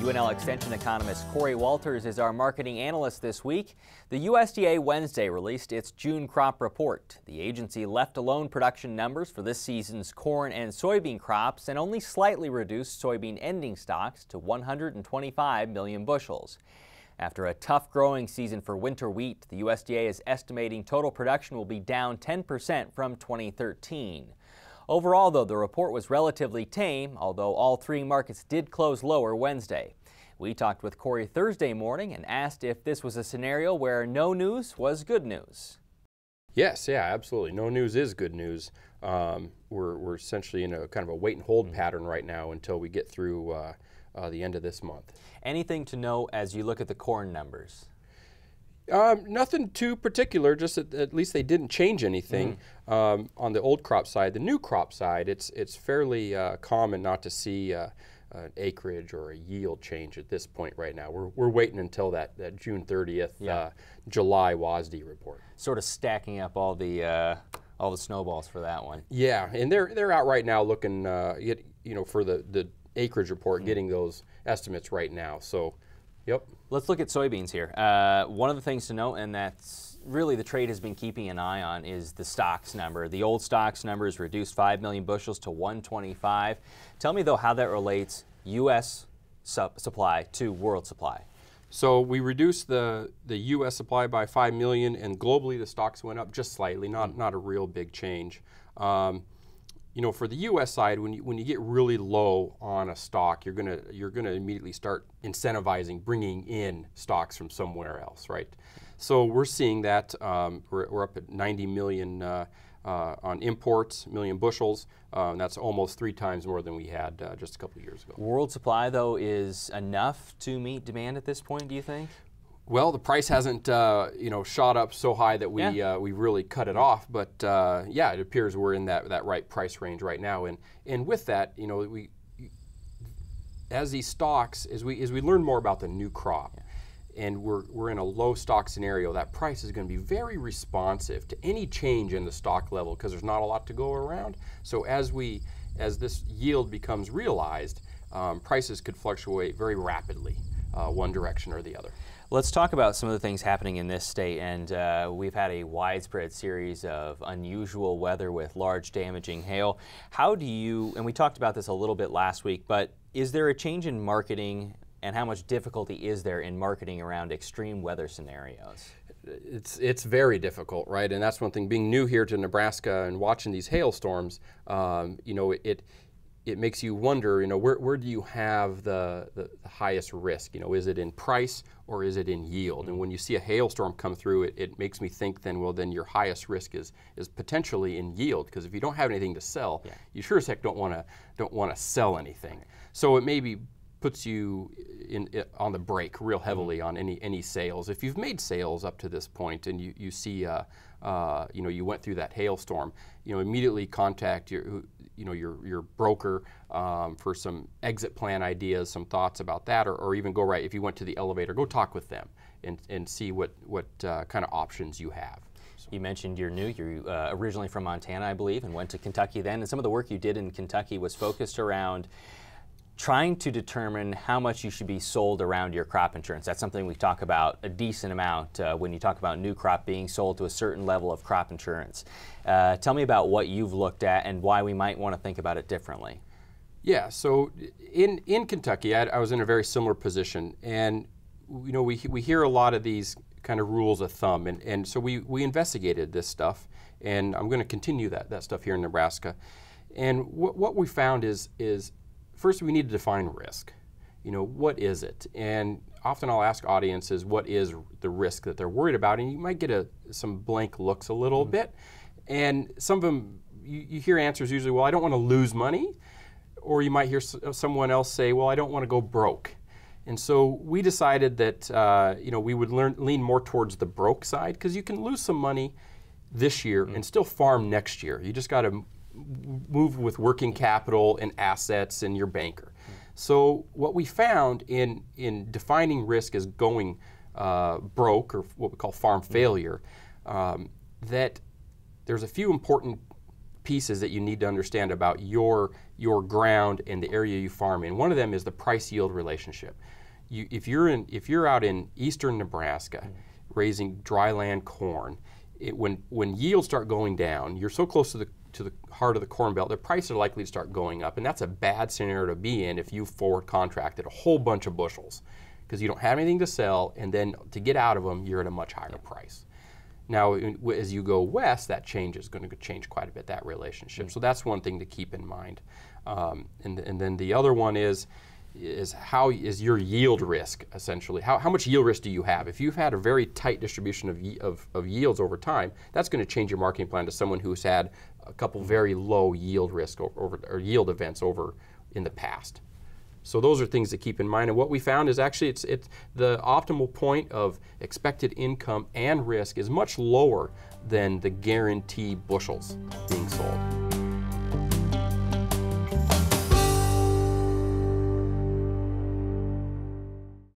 UNL Extension economist Cory Walters is our marketing analyst this week. The USDA Wednesday released its June crop report. The agency left alone production numbers for this season's corn and soybean crops and only slightly reduced soybean ending stocks to 125 million bushels. After a tough growing season for winter wheat, the USDA is estimating total production will be down 10% from 2013. Overall, though, the report was relatively tame, although all three markets did close lower Wednesday. We talked with Cory Thursday morning and asked if this was a scenario where no news was good news. Yes, yeah, absolutely. No news is good news. We're essentially in a kind of a wait and hold pattern right now until we get through the end of this month. Anything to note as you look at the corn numbers? Nothing too particular, just at least they didn't change anything on the old crop side. The new crop side, it's fairly common not to see an acreage or a yield change at this point right now. We're waiting until that June 30th July WSDA report. Sort of stacking up all the snowballs for that one. Yeah, and they're out right now looking for the acreage report, getting those estimates right now. So, yep. Let's look at soybeans here. One of the things to note, and that's really the trade has been keeping an eye on, is the stocks number. The old stocks number is reduced 5 million bushels to 125. Tell me, though, how that relates U.S. supply to world supply. So we reduced the U.S. supply by 5 million, and globally the stocks went up just slightly, not a real big change. For the U.S. side, when you get really low on a stock, you're gonna immediately start incentivizing bringing in stocks from somewhere else, right? So we're seeing that we're up at 90 million on imports, million bushels. That's almost 3 times more than we had just a couple of years ago. World supply, though, is enough to meet demand at this point, do you think? Well, the price hasn't, shot up so high that we really cut it off. But yeah, it appears we're in that right price range right now. And with that, as these stocks, as we learn more about the new crop, and we're in a low stock scenario, that price is going to be very responsive to any change in the stock level because there's not a lot to go around. So as this yield becomes realized, prices could fluctuate very rapidly, one direction or the other. Let's talk about some of the things happening in this state, and we've had a widespread series of unusual weather with large damaging hail. How do you, and we talked about this a little bit last week, but is there a change in marketing, and how much difficulty is there in marketing around extreme weather scenarios? It's very difficult, right? And that's one thing, being new here to Nebraska and watching these hailstorms, it makes you wonder, where do you have the highest risk? Is it in price or is it in yield? And when you see a hailstorm come through, it makes me think then your highest risk is potentially in yield, because if you don't have anything to sell, you sure as heck don't want to sell anything. So it maybe puts you on the brake real heavily on any sales. If you've made sales up to this point and you see you went through that hailstorm, immediately contact your broker for some exit plan ideas, some thoughts about that, or even if you went to the elevator, go talk with them and see what kind of options you have. You mentioned you're new. You're originally from Montana, I believe, and went to Kentucky then. And some of the work you did in Kentucky was focused around trying to determine how much you should be sold around your crop insurance. That's something we talk about a decent amount when you talk about new crop being sold to a certain level of crop insurance. Tell me about what you've looked at and why we might want to think about it differently. Yeah, so in Kentucky, I was in a very similar position, and we hear a lot of these kind of rules of thumb, and so we investigated this stuff, and I'm going to continue that stuff here in Nebraska. And what we found is first, we need to define risk. What is it? And often I'll ask audiences, what is the risk that they're worried about? And you might get some blank looks a little bit. And some of them, you hear answers usually, well, I don't want to lose money. Or you might hear someone else say, well, I don't want to go broke. And so we decided that we would lean more towards the broke side, because you can lose some money this year and still farm next year. You just got to move with working capital and assets and your banker. So what we found in defining risk as going broke, or what we call farm failure, that there's a few important pieces that you need to understand about your ground and the area you farm in. One of them is the price-yield relationship. If you're out in eastern Nebraska raising dryland corn, when yields start going down, you're so close to the heart of the corn belt, the prices are likely to start going up, and that's a bad scenario to be in if you forward contracted a whole bunch of bushels, because you don't have anything to sell, and then to get out of them, you're at a much higher price. Now, as you go west, that change is going to change quite a bit, that relationship. So that's one thing to keep in mind. And then the other one is how is your yield risk, essentially? How much yield risk do you have? If you've had a very tight distribution of yields over time, that's going to change your marketing plan to someone who's had a couple very low yield risk or yield events over in the past. So those are things to keep in mind. And what we found is actually it's the optimal point of expected income and risk is much lower than the guarantee bushels being sold.